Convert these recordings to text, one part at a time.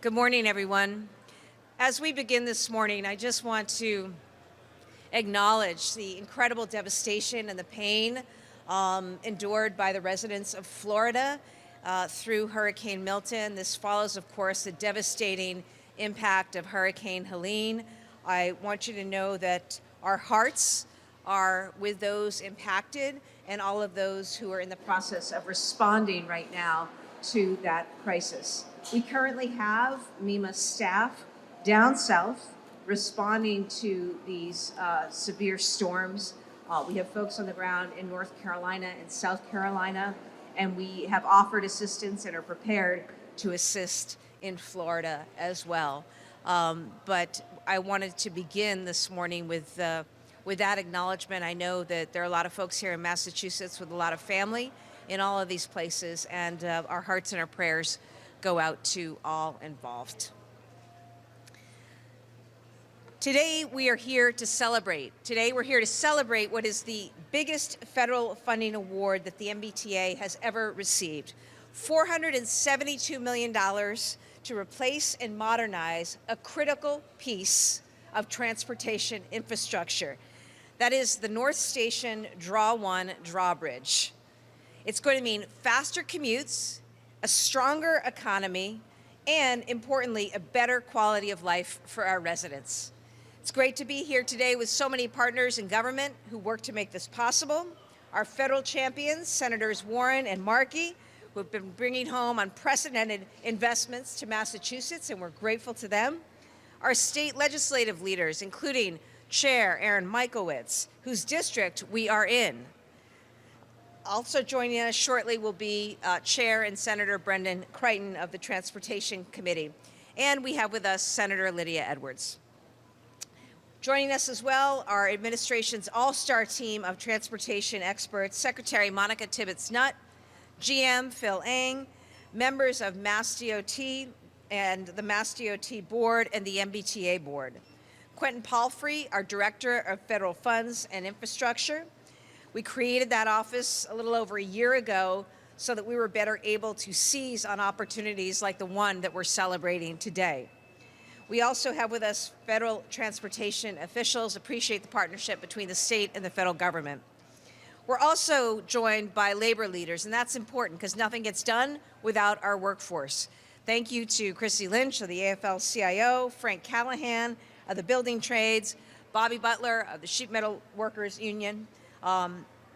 Good morning, everyone. As we begin this morning, I just want to acknowledge the incredible devastation and the pain endured by the residents of Florida through Hurricane Milton. This follows, of course, the devastating impact of Hurricane Helene. I want you to know that our hearts are with those impacted and all of those who are in the process of responding right now to that crisis. We currently have MEMA staff down south responding to these severe storms. We have folks on the ground in North Carolina and South Carolina, and we have offered assistance and are prepared to assist in Florida as well. But I wanted to begin this morning with that acknowledgement. I know that there are a lot of folks here in Massachusetts with a lot of family in all of these places, and our hearts and our prayers go out to all involved. Today, we are here to celebrate. Today, we're here to celebrate what is the biggest federal funding award that the MBTA has ever received. $472 million to replace and modernize a critical piece of transportation infrastructure. That is the North Station Draw 1 drawbridge. It's going to mean faster commutes, a stronger economy, and importantly, a better quality of life for our residents. It's great to be here today with so many partners in government who work to make this possible. Our federal champions, Senators Warren and Markey, who have been bringing home unprecedented investments to Massachusetts, and we're grateful to them. Our state legislative leaders, including Chair Aaron Michaelwitz, whose district we are in. Also joining us shortly will be Chair and Senator Brendan Creighton of the Transportation Committee. And we have with us Senator Lydia Edwards. Joining us as well, our administration's all-star team of transportation experts, Secretary Monica Tibbetts-Nutt, GM Phil Eng, members of MassDOT and the MassDOT Board and the MBTA Board. Quentin Palfrey, our Director of Federal Funds and Infrastructure. We created that office a little over a year ago so that we were better able to seize on opportunities like the one that we're celebrating today. We also have with us federal transportation officials, appreciate the partnership between the state and the federal government. We're also joined by labor leaders, and that's important because nothing gets done without our workforce. Thank you to Chrissy Lynch of the AFL-CIO, Frank Callahan of the Building Trades, Bobby Butler of the Sheet Metal Workers Union.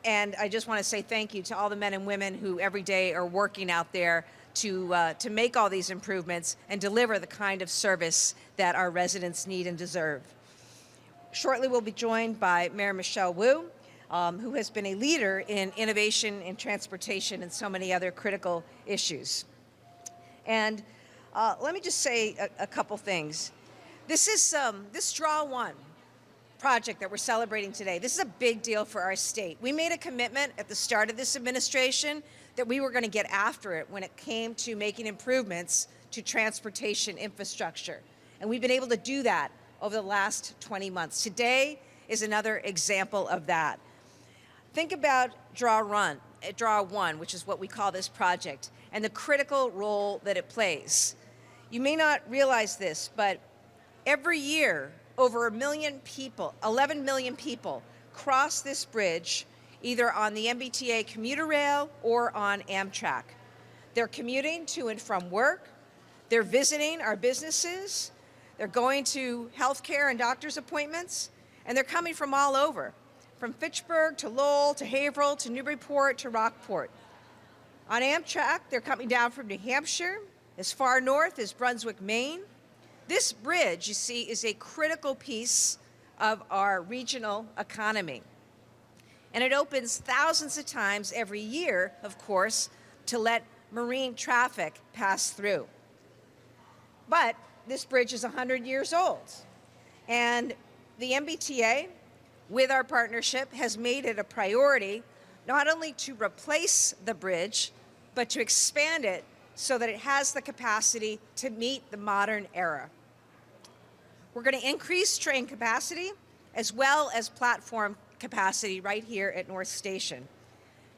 And I just want to say thank you to all the men and women who every day are working out there to make all these improvements and deliver the kind of service that our residents need and deserve. Shortly, we'll be joined by Mayor Michelle Wu, who has been a leader in innovation in transportation and so many other critical issues. And let me just say a couple things. This Draw 1 project that we're celebrating today, this is a big deal for our state. We made a commitment at the start of this administration that we were going to get after it when it came to making improvements to transportation infrastructure. And we've been able to do that over the last 20 months. Today is another example of that. Think about Draw 1, which is what we call this project, and the critical role that it plays. You may not realize this, but every year, over 11 million people cross this bridge, either on the MBTA commuter rail or on Amtrak. They're commuting to and from work, they're visiting our businesses, they're going to healthcare and doctor's appointments, and they're coming from all over, from Fitchburg to Lowell to Haverhill to Newburyport to Rockport. On Amtrak, they're coming down from New Hampshire, as far north as Brunswick, Maine. This bridge, you see, is a critical piece of our regional economy. And it opens thousands of times every year, of course, to let marine traffic pass through. But this bridge is 100 years old. And the MBTA, with our partnership, has made it a priority not only to replace the bridge, but to expand it so that it has the capacity to meet the modern era. We're going to increase train capacity as well as platform capacity right here at North Station.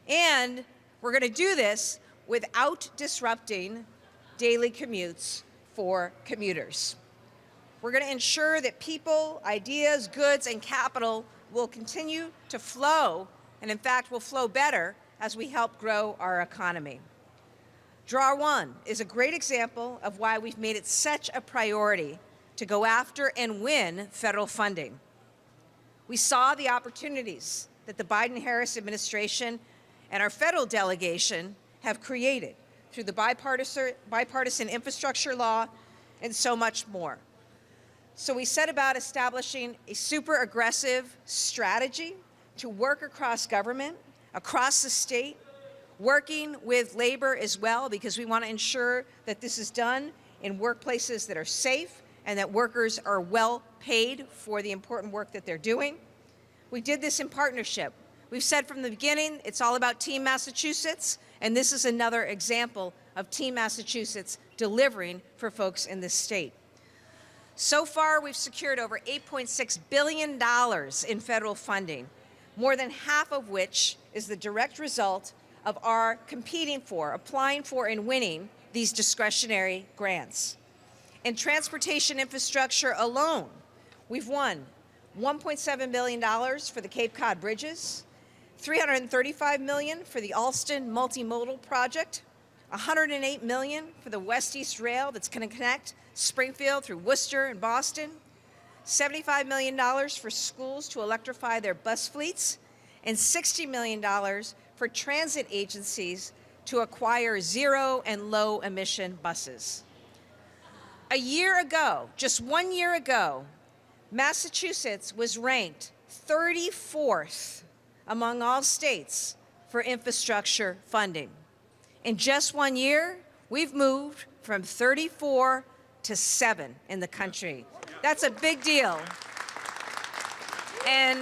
And we're going to do this without disrupting daily commutes for commuters. We're going to ensure that people, ideas, goods, and capital will continue to flow, and in fact will flow better as we help grow our economy. Draw One is a great example of why we've made it such a priority to go after and win federal funding. We saw the opportunities that the Biden-Harris administration and our federal delegation have created through the bipartisan infrastructure law and so much more. So we set about establishing a super aggressive strategy to work across government, across the state, working with labor as well, because we want to ensure that this is done in workplaces that are safe and that workers are well paid for the important work that they're doing. We did this in partnership. We've said from the beginning, it's all about Team Massachusetts, and this is another example of Team Massachusetts delivering for folks in this state. So far, we've secured over $8.6 billion in federal funding, more than half of which is the direct result of our competing for, applying for, and winning these discretionary grants. In transportation infrastructure alone, we've won $1.7 billion for the Cape Cod bridges, $335 million for the Alston multimodal project, $108 million for the West-East Rail that's going to connect Springfield through Worcester and Boston, $75 million for schools to electrify their bus fleets, and $60 million for transit agencies to acquire zero and low emission buses. A year ago, just 1 year ago, Massachusetts was ranked 34th among all states for infrastructure funding. In just 1 year, we've moved from 34 to 7 in the country. That's a big deal. And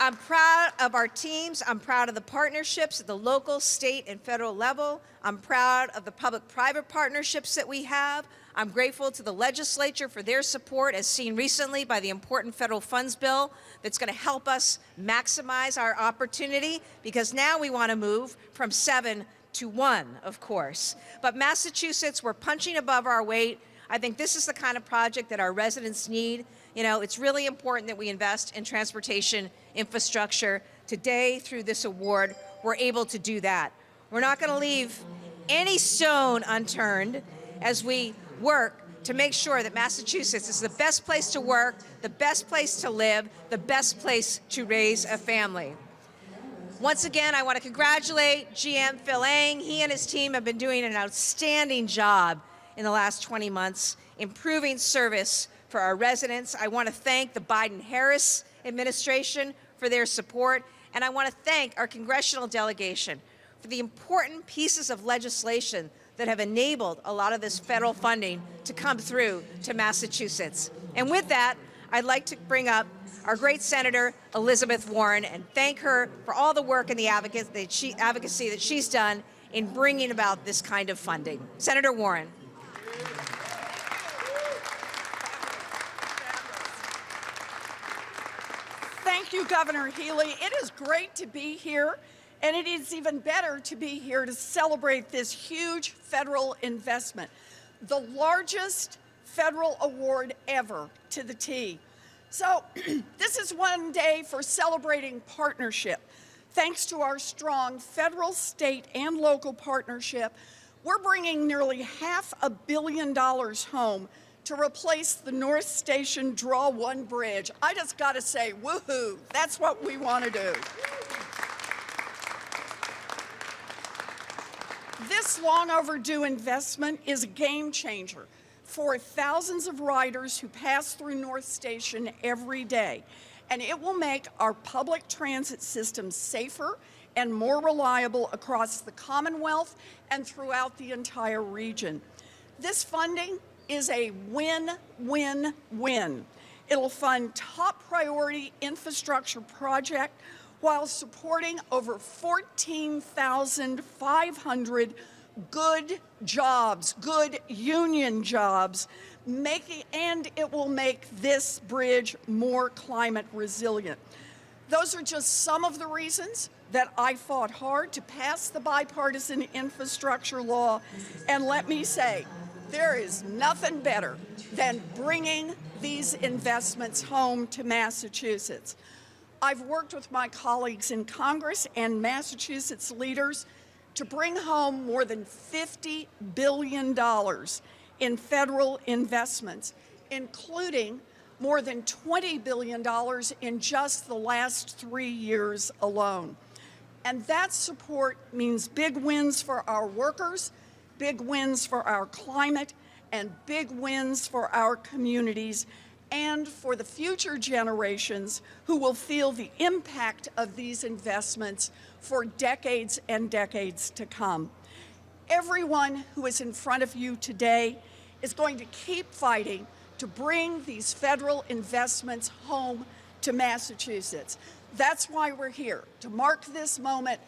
I'm proud of our teams. I'm proud of the partnerships at the local, state, and federal level. I'm proud of the public-private partnerships that we have. I'm grateful to the legislature for their support, as seen recently by the important federal funds bill that's going to help us maximize our opportunity, because now we want to move from 7 to 1, of course. But Massachusetts, we're punching above our weight. I think this is the kind of project that our residents need. You know, it's really important that we invest in transportation infrastructure. Today, through this award, we're able to do that. We're not going to leave any stone unturned as we work to make sure that Massachusetts is the best place to work, the best place to live, the best place to raise a family. Once again, I want to congratulate GM Phil Eng. He and his team have been doing an outstanding job in the last 20 months, improving service for our residents. I want to thank the Biden-Harris administration for their support, and I want to thank our congressional delegation for the important pieces of legislation that have enabled a lot of this federal funding to come through to Massachusetts. And with that, I'd like to bring up our great Senator Elizabeth Warren and thank her for all the work and the advocacy that she's done in bringing about this kind of funding. Senator Warren. Thank you, Governor Healey. It is great to be here, and it is even better to be here to celebrate this huge federal investment, the largest federal award ever to the T. So this is one day for celebrating partnership. Thanks to our strong federal, state, and local partnership, we're bringing nearly $500 million home to replace the North Station Draw One Bridge. I just gotta say, woohoo, that's what we wanna do. This long overdue investment is a game changer for thousands of riders who pass through North Station every day. And it will make our public transit system safer and more reliable across the Commonwealth and throughout the entire region. This funding is a win-win-win. It'll fund top priority infrastructure projects while supporting over 14,500 good jobs, good union jobs, and it will make this bridge more climate resilient. Those are just some of the reasons that I fought hard to pass the bipartisan infrastructure law. And let me say, there is nothing better than bringing these investments home to Massachusetts. I've worked with my colleagues in Congress and Massachusetts leaders to bring home more than $50 billion in federal investments, including more than $20 billion in just the last 3 years alone. And that support means big wins for our workers, big wins for our climate, and big wins for our communities and for the future generations who will feel the impact of these investments for decades and decades to come. Everyone who is in front of you today is going to keep fighting to bring these federal investments home to Massachusetts. That's why we're here, to mark this moment,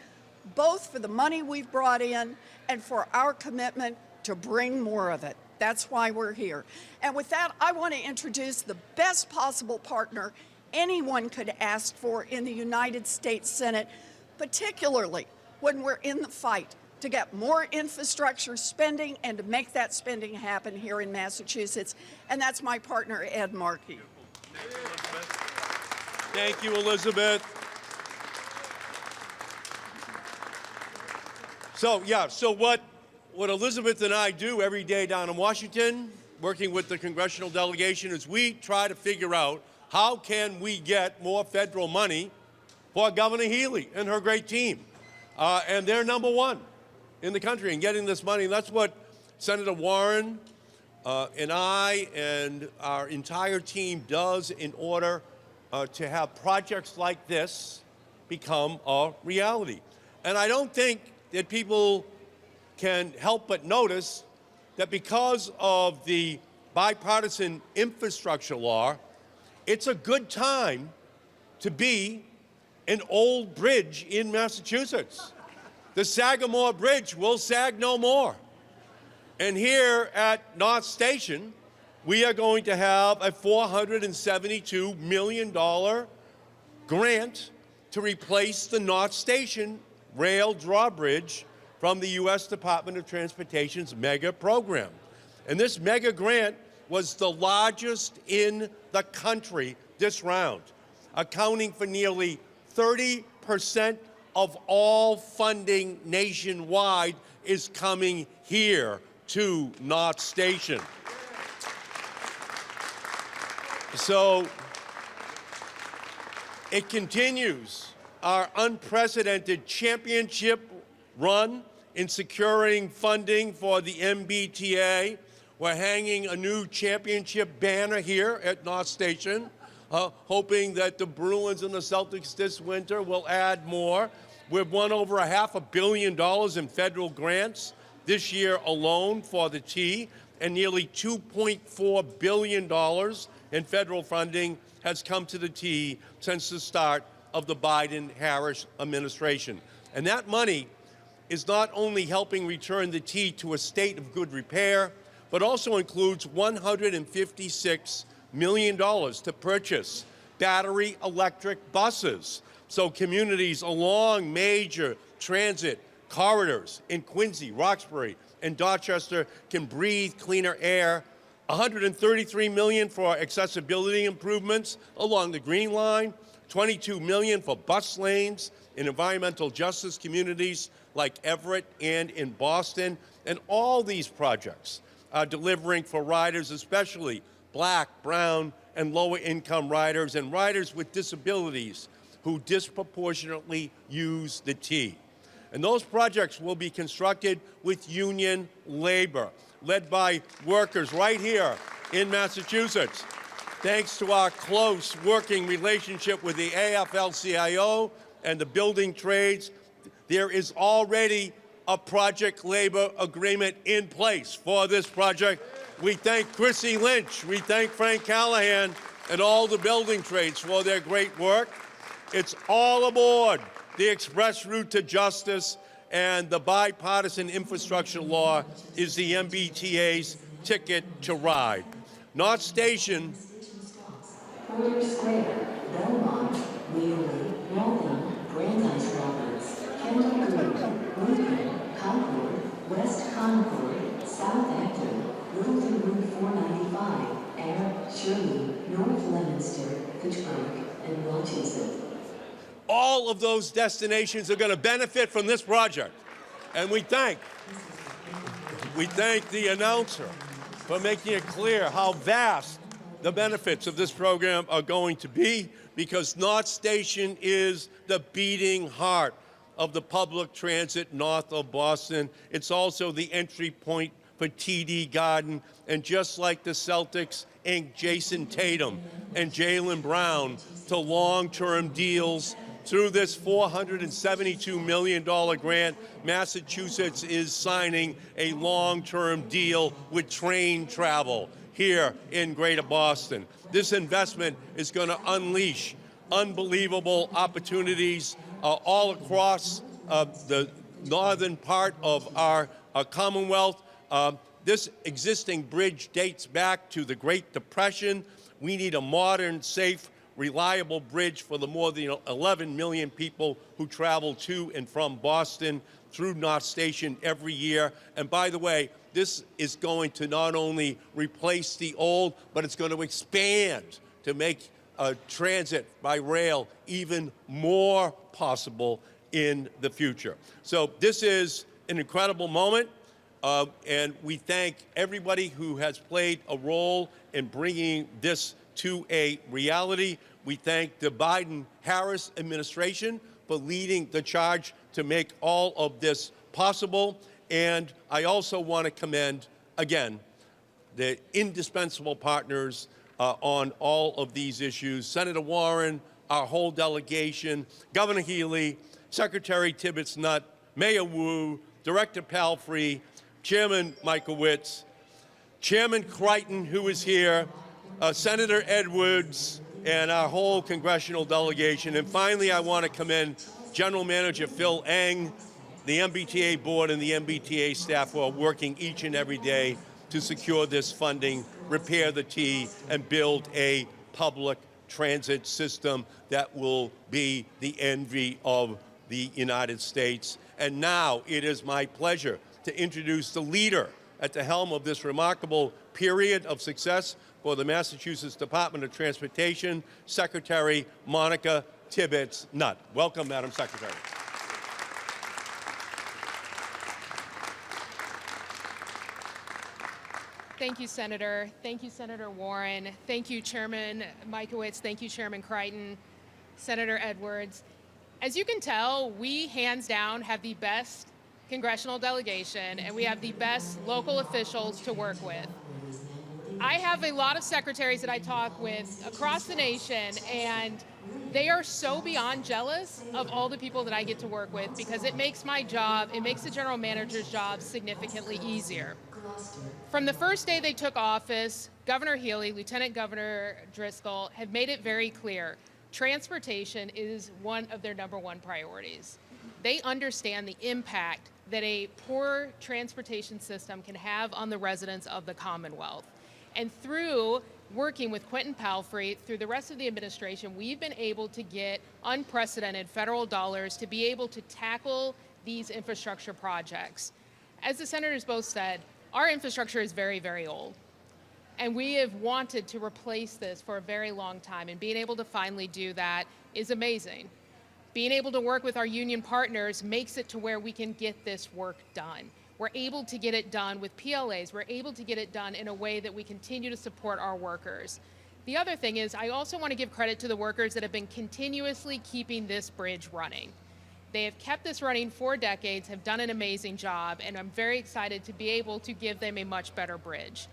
both for the money we've brought in and for our commitment to bring more of it. That's why we're here. And with that, I want to introduce the best possible partner anyone could ask for in the United States Senate, particularly when we're in the fight to get more infrastructure spending and to make that spending happen here in Massachusetts. And that's my partner, Ed Markey. Thank you, Elizabeth. So what Elizabeth and I do every day down in Washington, working with the congressional delegation, is we try to figure out how can we get more federal money for Governor Healey and her great team. And they're number one in the country in getting this money. And that's what Senator Warren and I and our entire team does in order to have projects like this become a reality. And I don't think that people can help but notice that because of the bipartisan infrastructure law, it's a good time to be an old bridge in Massachusetts. The Sagamore Bridge will sag no more. And here at North Station, we are going to have a $472 million grant to replace the North Station rail drawbridge from the U.S. Department of Transportation's mega program. And this mega grant was the largest in the country this round, accounting for nearly 30% of all funding nationwide is coming here to North Station. So it continues our unprecedented championship run in securing funding for the MBTA. We're hanging a new championship banner here at North Station, hoping that the Bruins and the Celtics this winter will add more. We've won over $500 million in federal grants this year alone for the T, and nearly $2.4 billion in federal funding has come to the T since the start of the Biden-Harris administration. And that money is not only helping return the T to a state of good repair, but also includes $156 million to purchase battery electric buses so communities along major transit corridors in Quincy, Roxbury, and Dorchester can breathe cleaner air. $133 million for accessibility improvements along the Green Line, $22 million for bus lanes in environmental justice communities like Everett and in Boston. And all these projects are delivering for riders, especially Black, brown, and lower income riders and riders with disabilities who disproportionately use the T. And those projects will be constructed with union labor, led by workers right here in Massachusetts. Thanks to our close working relationship with the AFL-CIO and the building trades, there is already a project labor agreement in place for this project. We thank Chrissy Lynch, we thank Frank Callahan, and all the building trades for their great work. It's all aboard the express route to justice, and the bipartisan infrastructure law is the MBTA's ticket to ride. North Station. Square, Belmont, Wheeling. All of those destinations are going to benefit from this project. And we thank the announcer for making it clear how vast the benefits of this program are going to be, because North Station is the beating heart of the public transit north of Boston. It's also the entry point for TD Garden, and just like the Celtics inked Jason Tatum and Jaylen Brown to long-term deals through this $472 million grant, Massachusetts is signing a long-term deal with train travel here in Greater Boston. This investment is going to unleash unbelievable opportunities all across the northern part of our Commonwealth. This existing bridge dates back to the Great Depression. We need a modern, safe, reliable bridge for the more than 11 million people who travel to and from Boston through North Station every year. And by the way, this is going to not only replace the old, but it's going to expand to make transit by rail even more possible in the future. So this is an incredible moment. And we thank everybody who has played a role in bringing this to a reality. We thank the Biden-Harris administration for leading the charge to make all of this possible. And I also want to commend, again, the indispensable partners on all of these issues: Senator Warren, our whole delegation, Governor Healey, Secretary Tibbetts-Nutt, Mayor Wu, Director Palfrey, Chairman Michaelwitz, Chairman Crichton, who is here, Senator Edwards, and our whole congressional delegation. And finally, I want to commend General Manager Phil Eng, the MBTA board, and the MBTA staff who are working each and every day to secure this funding, repair the T, and build a public transit system that will be the envy of the United States. And now it is my pleasure to introduce the leader at the helm of this remarkable period of success for the Massachusetts Department of Transportation, Secretary Monica Tibbetts-Nutt. Welcome, Madam Secretary. Thank you, Senator. Thank you, Senator Warren. Thank you, Chairman Michaelwitz. Thank you, Chairman Crichton, Senator Edwards. As you can tell, we hands down have the best congressional delegation, and we have the best local officials to work with. I have a lot of secretaries that I talk with across the nation, and they are so beyond jealous of all the people that I get to work with, because it makes my job, it makes the general manager's job significantly easier. From the first day they took office, Governor Healey, Lieutenant Governor Driscoll have made it very clear transportation is one of their #1 priorities. They understand the impact that a poor transportation system can have on the residents of the Commonwealth. And through working with Quentin Palfrey, through the rest of the administration, we've been able to get unprecedented federal dollars to be able to tackle these infrastructure projects. As the senators both said, our infrastructure is very, very old. And we have wanted to replace this for a very long time, and being able to finally do that is amazing. Being able to work with our union partners makes it to where we can get this work done. We're able to get it done with PLAs. We're able to get it done in a way that we continue to support our workers. The other thing is, I also want to give credit to the workers that have been continuously keeping this bridge running. They have kept this running for decades, have done an amazing job, and I'm very excited to be able to give them a much better bridge.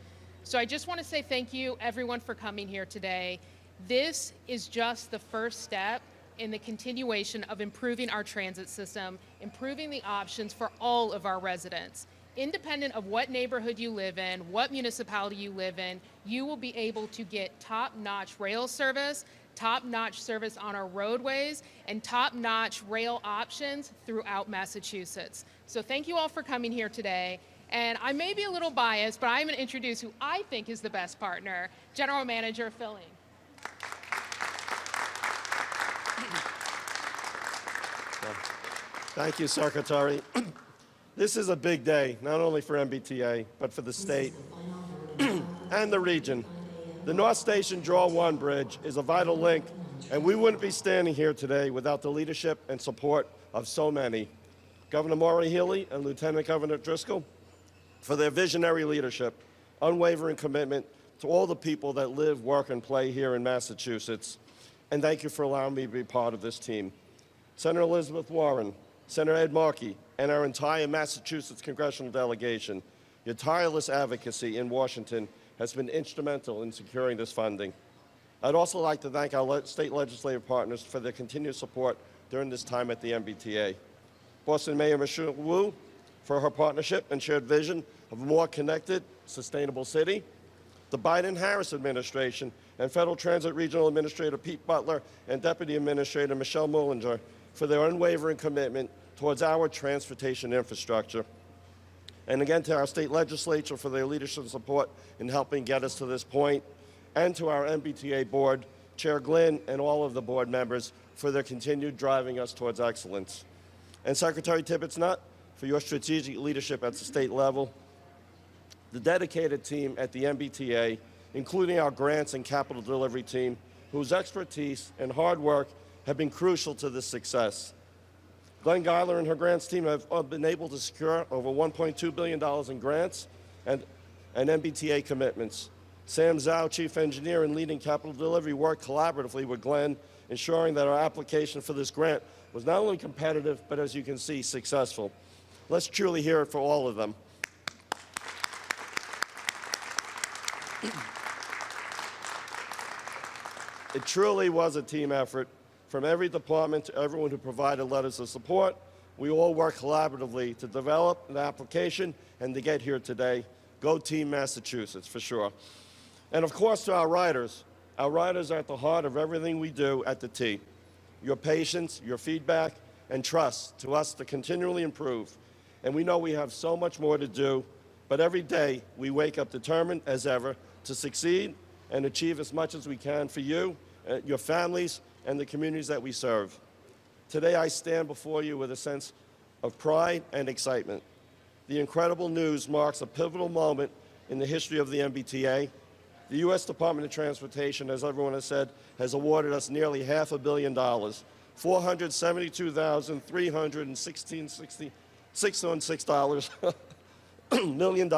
So I just want to say thank you, everyone, for coming here today. This is just the first step in the continuation of improving our transit system, improving the options for all of our residents. Independent of what neighborhood you live in, what municipality you live in, you will be able to get top-notch rail service, top-notch service on our roadways, and top-notch rail options throughout Massachusetts. So thank you all for coming here today. And I may be a little biased, but I'm going to introduce who I think is the best partner, General Manager Phil Eng. Thank you, Secretary. This is a big day, not only for MBTA, but for the state and the region. The North Station Draw 1 Bridge is a vital link And we wouldn't be standing here today without the leadership and support of so many. Governor Markey Healey and Lieutenant Governor Driscoll, for their visionary leadership, unwavering commitment to all the people that live, work, and play here in Massachusetts. And thank you for allowing me to be part of this team. Senator Elizabeth Warren, Senator Ed Markey, and our entire Massachusetts congressional delegation, your tireless advocacy in Washington has been instrumental in securing this funding. I'd also like to thank our state legislative partners for their continued support during this time at the MBTA. Boston Mayor Michelle Wu for her partnership and shared vision of a more connected, sustainable city. The Biden-Harris administration and Federal Transit Regional Administrator Pete Butler and Deputy Administrator Michelle Mullinger for their unwavering commitment towards our transportation infrastructure. And again, to our state legislature for their leadership and support in helping get us to this point, and to our MBTA board, Chair Glynn and all of the board members for their continued driving us towards excellence. And Secretary Tibbetts-Nutt for your strategic leadership at the state level. The dedicated team at the MBTA, including our grants and capital delivery team, whose expertise and hard work have been crucial to this success. Glenn Geiler and her grants team have been able to secure over $1.2 billion in grants and MBTA commitments. Sam Zhao, Chief Engineer and leading capital delivery, worked collaboratively with Glenn, ensuring that our application for this grant was not only competitive, but as you can see, successful. Let's truly hear it for all of them. It truly was a team effort. From every department to everyone who provided letters of support, we all worked collaboratively to develop an application and to get here today. Go Team Massachusetts, for sure. And of course, to our riders are at the heart of everything we do at the T. Your patience, your feedback, and trust to us to continually improve. And we know we have so much more to do, but every day we wake up determined as ever to succeed and achieve as much as we can for you, your families, and the communities that we serve. Today I stand before you with a sense of pride and excitement. The incredible news marks a pivotal moment in the history of the MBTA. The U.S. Department of Transportation, as everyone has said, has awarded us nearly $500 million, $472,316.6 million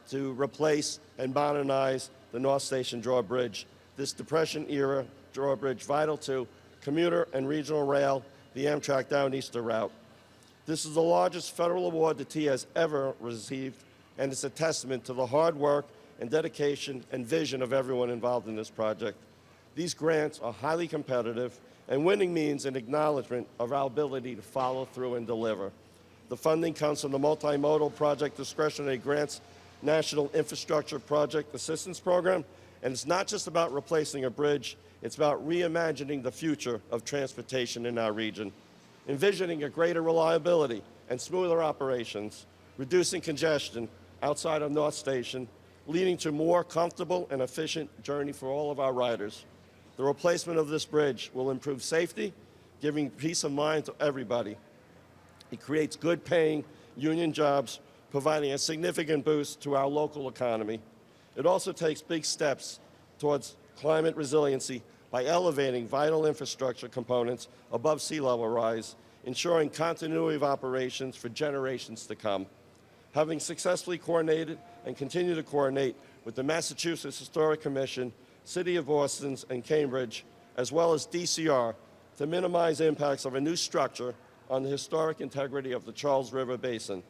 to replace and modernize the North Station drawbridge. This Depression-era drawbridge vital to commuter and regional rail, the Amtrak Downeaster route. This is the largest federal award the T has ever received, and it's a testament to the hard work and dedication and vision of everyone involved in this project. These grants are highly competitive, and winning means an acknowledgement of our ability to follow through and deliver. The funding comes from the Multimodal Project Discretionary Grants National Infrastructure Project Assistance Program, and it's not just about replacing a bridge, it's about reimagining the future of transportation in our region, envisioning a greater reliability and smoother operations, reducing congestion outside of North Station, leading to more comfortable and efficient journey for all of our riders. The replacement of this bridge will improve safety, giving peace of mind to everybody. It creates good paying union jobs, providing a significant boost to our local economy. It also takes big steps towards climate resiliency by elevating vital infrastructure components above sea level rise, ensuring continuity of operations for generations to come. Having successfully coordinated and continue to coordinate with the Massachusetts Historic Commission, City of Boston, and Cambridge, as well as DCR, to minimize impacts of a new structure on the historic integrity of the Charles River Basin.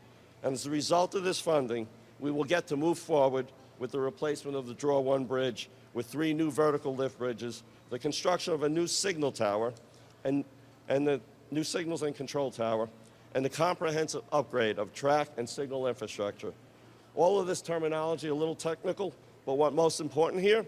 And as a result of this funding, we will get to move forward with the replacement of the Draw 1 bridge with 3 new vertical lift bridges, the construction of a new signal tower, and the new signals and control tower, and the comprehensive upgrade of track and signal infrastructure. All of this terminology a little technical, but what's most important here,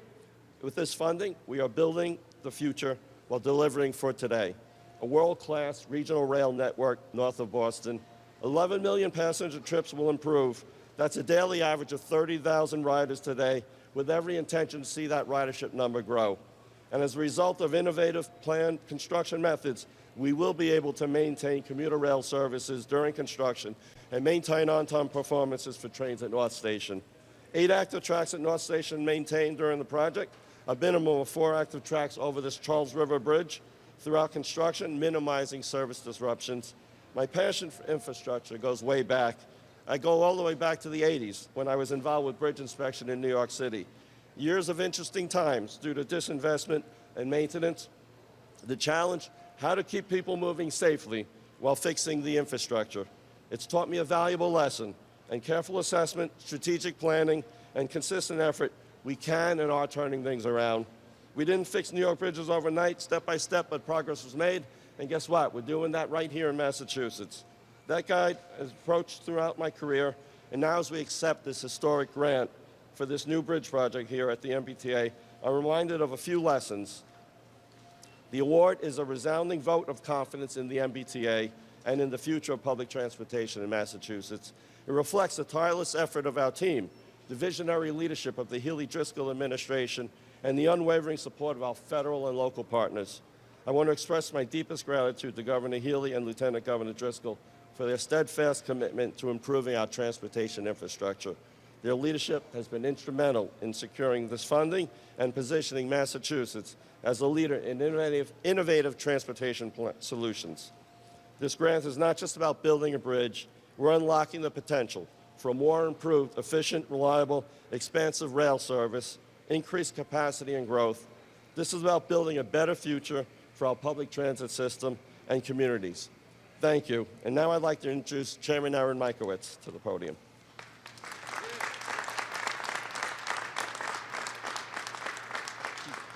with this funding, we are building the future while delivering for today. A world-class regional rail network north of Boston. 11 million passenger trips will improve. That's a daily average of 30,000 riders today, with every intention to see that ridership number grow. And as a result of innovative planned construction methods, we will be able to maintain commuter rail services during construction and maintain on-time performances for trains at North Station. 8 active tracks at North Station maintained during the project, a minimum of 4 active tracks over this Charles River Bridge throughout construction, minimizing service disruptions. My passion for infrastructure goes way back. I go all the way back to the 80s when I was involved with bridge inspection in New York City. Years of interesting times due to disinvestment and maintenance. The challenge, how to keep people moving safely while fixing the infrastructure. It's taught me a valuable lesson, and careful assessment, strategic planning, and consistent effort, we can and are turning things around. We didn't fix New York bridges overnight, step by step, but progress was made. And guess what? We're doing that right here in Massachusetts. That guide has approached throughout my career, and now as we accept this historic grant for this new bridge project here at the MBTA, I'm reminded of a few lessons. The award is a resounding vote of confidence in the MBTA and in the future of public transportation in Massachusetts. It reflects the tireless effort of our team, the visionary leadership of the Healey-Driscoll administration, and the unwavering support of our federal and local partners. I want to express my deepest gratitude to Governor Healey and Lieutenant Governor Driscoll for their steadfast commitment to improving our transportation infrastructure. Their leadership has been instrumental in securing this funding and positioning Massachusetts as a leader in innovative transportation solutions. This grant is not just about building a bridge. We're unlocking the potential for a more improved, efficient, reliable, expansive rail service, increased capacity and growth. This is about building a better future for our public transit system and communities. Thank you. And now I'd like to introduce Chairman Aaron Mickowitz to the podium.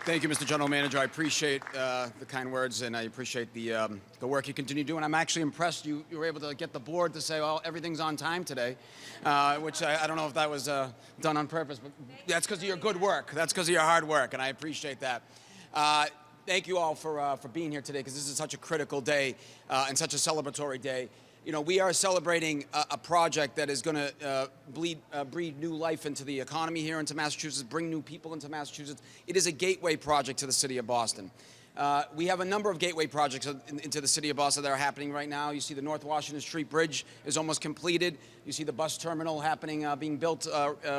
Thank you, Mr. General Manager. I appreciate the kind words, and I appreciate the work you continue doing. I'm actually impressed you were able to get the board to say, well, everything's on time today, which I don't know if that was done on purpose, but that's because of your good work. That's because of your hard work, and I appreciate that. Thank you all for being here today, because this is such a critical day and such a celebratory day. You know, we are celebrating a project that is going to breathe new life into the economy here into Massachusetts, bring new people into Massachusetts. It is a gateway project to the city of Boston. We have a number of gateway projects into the city of Boston that are happening right now. You see the North Washington Street Bridge is almost completed. You see the bus terminal happening, being built,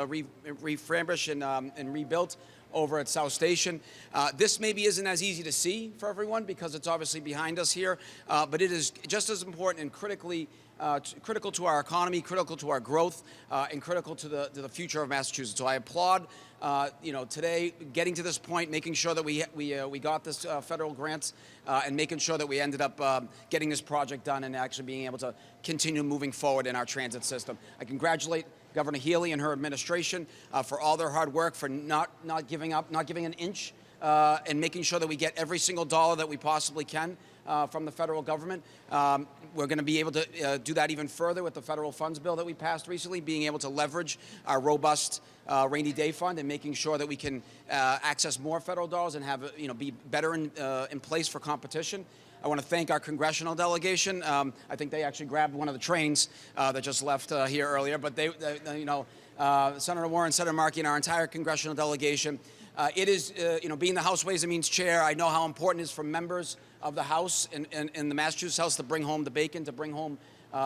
refurbished and rebuilt over at South Station. This maybe isn't as easy to see for everyone because it's obviously behind us here, but it is just as important and critical to our economy, critical to our growth, and critical to the future of Massachusetts. So I applaud, you know, today getting to this point, making sure that we got this federal grants, and making sure that we ended up getting this project done and actually being able to continue moving forward in our transit system. I congratulate Governor Healey and her administration for all their hard work, for not giving up, not giving an inch, and making sure that we get every single dollar that we possibly can from the federal government. We're going to be able to do that even further with the federal funds bill that we passed recently, being able to leverage our robust rainy day fund and making sure that we can access more federal dollars and have, you know, be better in place for competition. I want to thank our congressional delegation. I think they actually grabbed one of the trains that just left here earlier, but they you know, Senator Warren, Senator Markey, and our entire congressional delegation. It is, you know, being the House Ways and Means Chair, I know how important it is for members of the House and the Massachusetts House to bring home the bacon, to bring home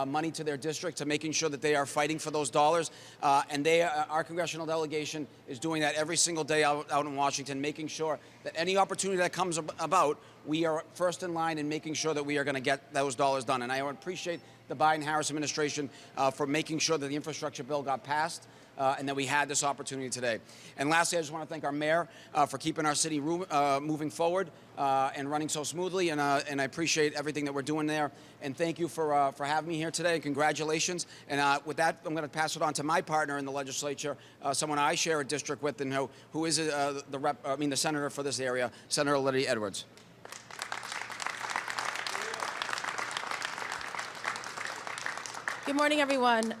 money to their district, to making sure that they are fighting for those dollars. And our congressional delegation is doing that every single day out in Washington, making sure that any opportunity that comes about, we are first in line in making sure that we are going to get those dollars done. And I appreciate the Biden-Harris administration for making sure that the infrastructure bill got passed. And that we had this opportunity today. And lastly, I just want to thank our mayor for keeping our city moving forward and running so smoothly. And I appreciate everything that we're doing there. And thank you for having me here today. Congratulations. And with that, I'm going to pass it on to my partner in the legislature, someone I share a district with, and who is the senator for this area, Senator Lydia Edwards. Good morning, everyone.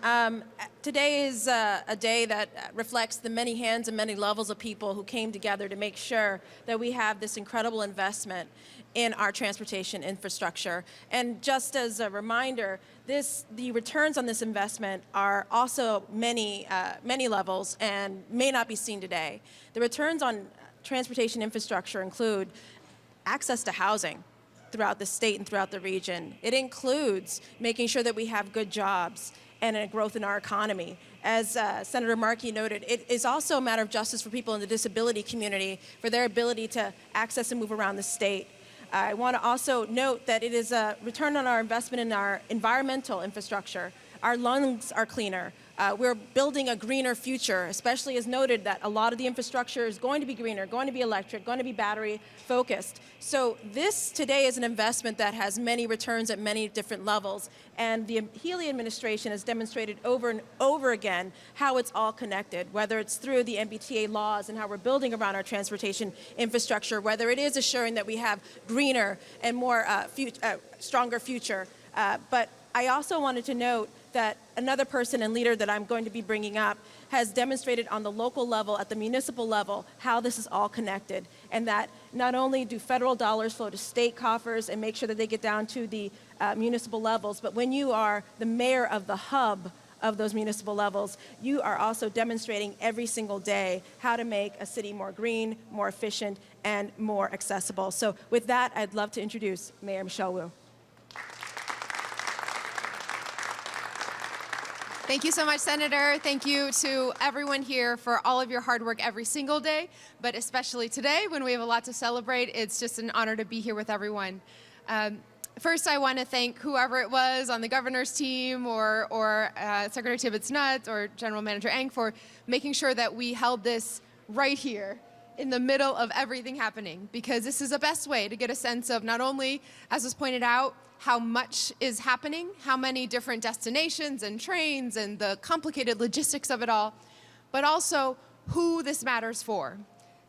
Today is a day that reflects the many hands and many levels of people who came together to make sure that we have this incredible investment in our transportation infrastructure. And just as a reminder, the returns on this investment are also many levels and may not be seen today. The returns on transportation infrastructure include access to housing throughout the state and throughout the region. It includes making sure that we have good jobs and a growth in our economy. as Senator Markey noted, it is also a matter of justice for people in the disability community, for their ability to access and move around the state. I want to also note that it is a return on our investment in our environmental infrastructure. Our lungs are cleaner. We're building a greener future, especially as noted that a lot of the infrastructure is going to be greener, going to be electric, going to be battery focused. So this today is an investment that has many returns at many different levels. And the Healey administration has demonstrated over and over again how it's all connected, whether it's through the MBTA laws and how we're building around our transportation infrastructure, whether it is assuring that we have greener and more stronger future. But I also wanted to note that another person and leader that I'm going to be bringing up has demonstrated on the local level, at the municipal level, how this is all connected, and that not only do federal dollars flow to state coffers and make sure that they get down to the municipal levels, but when you are the mayor of the hub of those municipal levels, you are also demonstrating every single day how to make a city more green, more efficient, and more accessible. So with that, I'd love to introduce Mayor Michelle Wu. Thank you so much, Senator. Thank you to everyone here for all of your hard work every single day, but especially today when we have a lot to celebrate. It's just an honor to be here with everyone. First, I want to thank whoever it was on the governor's team or Secretary Tibbetts-Nutt or General Manager Eng for making sure that we held this right here in the middle of everything happening, because this is the best way to get a sense of not only, as was pointed out, how much is happening, how many different destinations and trains and the complicated logistics of it all, but also who this matters for.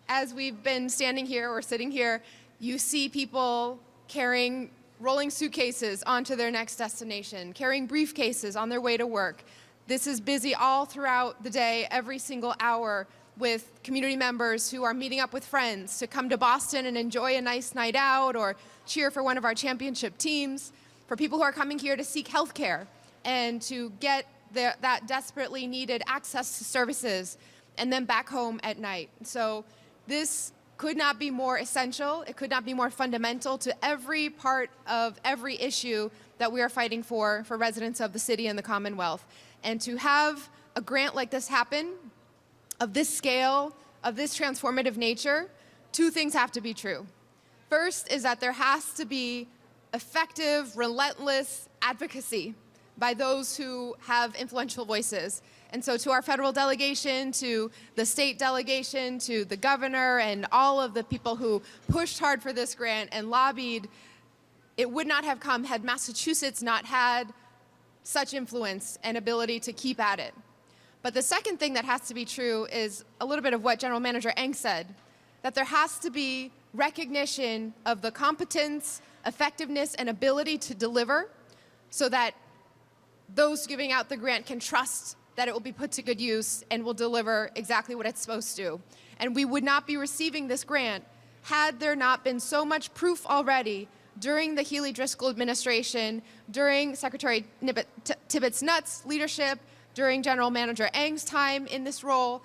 As we've been standing here or sitting here, you see people carrying rolling suitcases onto their next destination, carrying briefcases on their way to work. This is busy all throughout the day, every single hour, with community members who are meeting up with friends to come to Boston and enjoy a nice night out or cheer for one of our championship teams, for people who are coming here to seek health care and to get that desperately needed access to services and then back home at night. So this could not be more essential. It could not be more fundamental to every part of every issue that we are fighting for residents of the city and the Commonwealth. And to have a grant like this happen, of this scale, of this transformative nature, two things have to be true. First is that there has to be effective, relentless advocacy by those who have influential voices. And so to our federal delegation, to the state delegation, to the governor, and all of the people who pushed hard for this grant and lobbied, it would not have come had Massachusetts not had such influence and ability to keep at it. But the second thing that has to be true is a little bit of what General Manager Eng said, that there has to be recognition of the competence, effectiveness, and ability to deliver so that those giving out the grant can trust that it will be put to good use and will deliver exactly what it's supposed to. And we would not be receiving this grant had there not been so much proof already during the Healey-Driscoll administration, during Secretary Tibbetts-Nutt's leadership, during General Manager Eng's time in this role,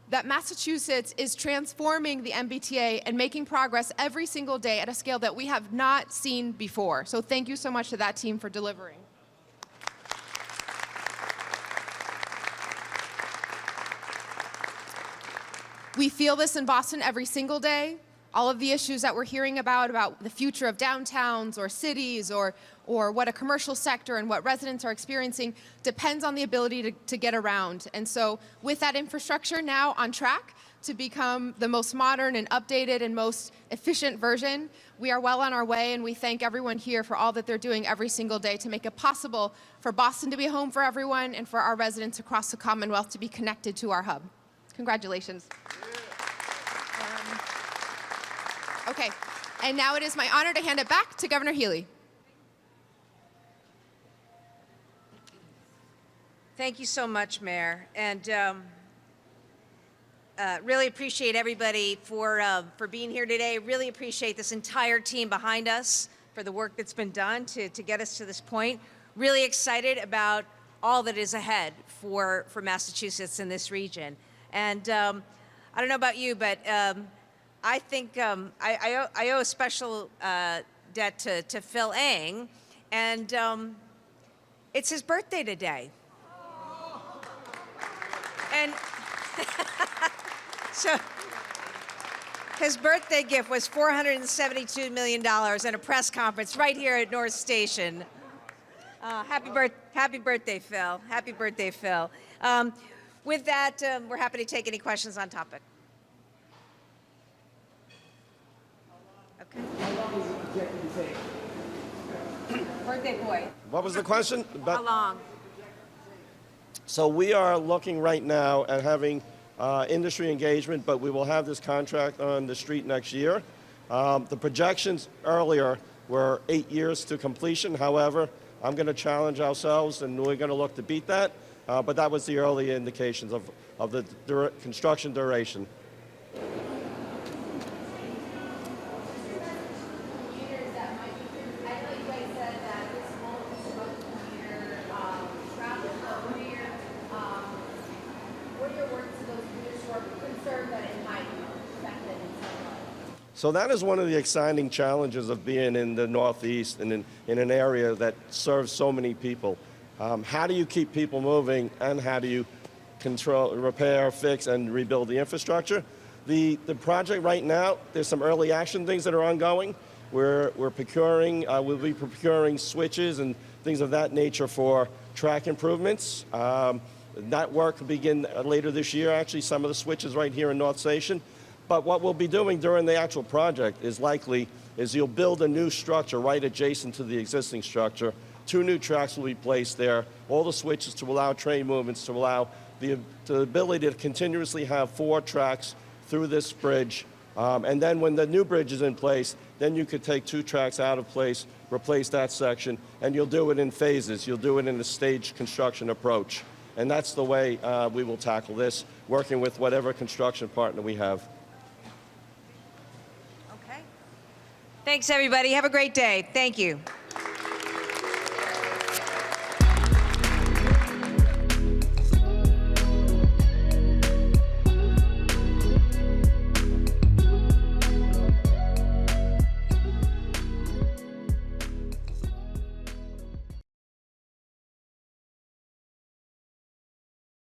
that Massachusetts is transforming the MBTA and making progress every single day at a scale that we have not seen before. So thank you so much to that team for delivering. We feel this in Boston every single day. All of the issues that we're hearing about the future of downtowns or cities or what a commercial sector and what residents are experiencing depends on the ability to get around. And so with that infrastructure now on track to become the most modern and updated and most efficient version, we are well on our way, and we thank everyone here for all that they're doing every single day to make it possible for Boston to be a home for everyone and for our residents across the Commonwealth to be connected to our hub. Congratulations. Okay, and now it is my honor to hand it back to Governor Healey. Thank you so much, Mayor, and really appreciate everybody for being here today. Really appreciate this entire team behind us for the work that's been done to get us to this point. Really excited about all that is ahead for Massachusetts in this region. And I don't know about you, but I think I owe a special debt to Phil Eng, and it's his birthday today. And so his birthday gift was $472 million and a press conference right here at North Station. Happy birthday, Phil. Happy birthday, Phil. With that, we're happy to take any questions on topic. Okay. How long is it projected to take? Birthday boy. What was the question? How long? So we are looking right now at having industry engagement, but we will have this contract on the street next year. The projections earlier were 8 years to completion. However, I'm going to challenge ourselves, and we're going to look to beat that. But that was the early indications of the construction duration. So that is one of the exciting challenges of being in the Northeast and in an area that serves so many people. How do you keep people moving, and how do you control, repair, fix, and rebuild the infrastructure? The project right now, there's some early action things that are ongoing. We're procuring, we'll be procuring switches and things of that nature for track improvements. That work will begin later this year, actually, some of the switches right here in North Station. But what we'll be doing during the actual project is you'll build a new structure right adjacent to the existing structure. 2 new tracks will be placed there, all the switches to allow train movements, to allow the ability to continuously have 4 tracks through this bridge. And then when the new bridge is in place, then you could take 2 tracks out of place, replace that section, and you'll do it in phases. You'll do it in a staged construction approach. And that's the way we will tackle this, working with whatever construction partner we have. Okay. Thanks, everybody. Have a great day. Thank you.